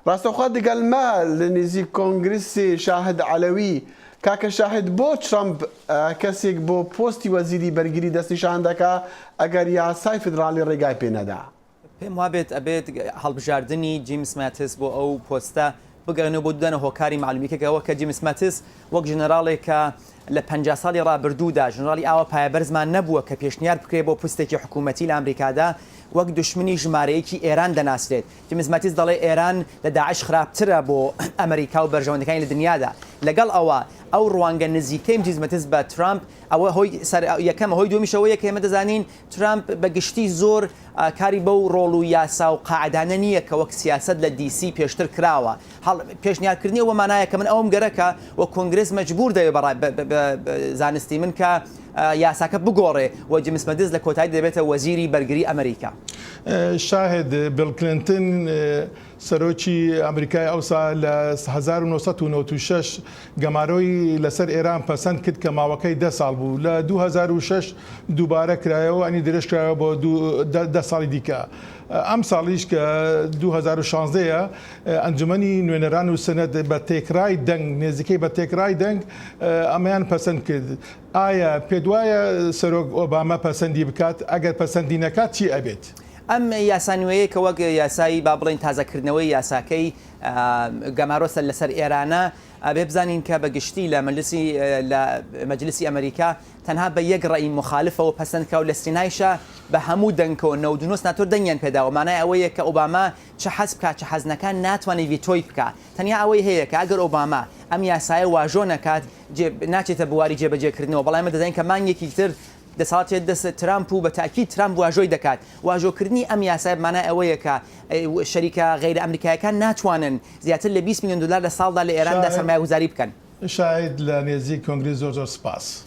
ڕاستەوخوا دەگەڵما لە نێزی کۆنگرسی شاهد علەوی کاکە شاهد بۆ ترامپ کەسێک بۆ پۆستی وەزیری بەرگری دەستنیشان دەکا ئەگەر یاسای فدرالی ڕێگای پێ نەدا. پێم وابێت ئەبێت هەڵبژاردننی جیمس ماتیس بۆ ئەو پۆستە بگەڕێنەوە بۆ دودانە هۆکاری معلومیکەکەەوە کە جیمس ماتیس وەک ژنەراڵێکە لە 50 ساڵی ڕابردوودا ژنراڵی ئاوە پایەبەرزمان نەبووە کە پێشنیار بکرێت بۆ پستێکی حکوومەتی لە ئەمریکادا وەک دوشمنی ژمارەیەکی ئێران دەناسرێت. جیمس ماتیس دەڵێ ئێران لە داعش خراپترە بۆ ئەمریکا و بەرژەوەندەکانی لە دنیادا. لەگەڵ ئەوە ئەو ڕوانگە نزیکەی جیمس ماتیس بە ترامپ ئەوە هۆی یەکەمە هۆی دومیشەوەیە کە ئێمە دەزانین ترامپ بەگشتی زۆر کاری بەو ڕۆڵ و یاسا و قاعدانە نییە کە وەک سیاست لە دیسی پێشتر کراوە. پێشنیارکردنی ئەوە مانایە کە من ئەوم گەرەکە وە کۆنگرس مەجبور دەوێت بە زانستی من کە یاساکە بگۆڕێ و جیمس ماتیس لە کۆتایی دەبێتە وەزیری بەرگری ئەمریکا. شاهد بیل کلینتن سەرۆکی ئەمریکای ئەوسا لە 1996 گەمارۆی لەسەر ئێران پەسەند کرد کە ماوەکەی 10 ساڵ بوو. لە 2006 دووبارە کرایەوە ئەنی درێژکرایەوە بۆ 10 ساڵی دیکە. ئەم ساڵیش کە 2016 ئەنجومەنی نوێنەران و سەنەد بە تێکرای دەنگ نێزیکەی بە تێکرای دەنگ ئەمەیان پەسەند کرد. ئایا پێ وایە سەرۆک ئۆبامە پەسەندی بکات؟ ئەگەر پەسەندی نەکات چی ئەبێت؟ ئەم یاسانوەیە کە وەک یاسایی با بڵێن تازەکردنەوەی یاساکەی گەمارۆسە لەسەر ئێرانە ئەبێ بزانین کە بەگشتی لە مەجلیسی ئەمریکا تەنها بە یەک ڕێی مخالفەوە پەسەندکە و لە سینایشە بە هەموو دەنگەوە 99 سناتۆر دەنگیان پێداوە. مانای ئەوەیە کە ئۆباما چه حەز بکات چه حەزنەکان ناتوانێت ڤیتۆی بکات. تەنیا ئەوەی هەیە کە ئەگەر ئۆباما ئەم یاسایە واژۆ نەکات ناچێتە بواری جێبەجێکردنەوە. بەڵام ئێمە دەزانین کە مانگێکی تر دەسەڵاتێت دەست ترامپ و بە تاکید ترامپ واژۆی دەکات. واژۆکردنی ئەم یاسای مانای ئەوەیە کە شەریکە غیرە ئەمریکایەکان ناتوانن زیاتر لە 20 میلیۆن دلار لە ساڵدا لە ئێراندا سەرمایه‌گوزاری بکەن. شاید لە نێزی کۆنگرس زۆر سپاس.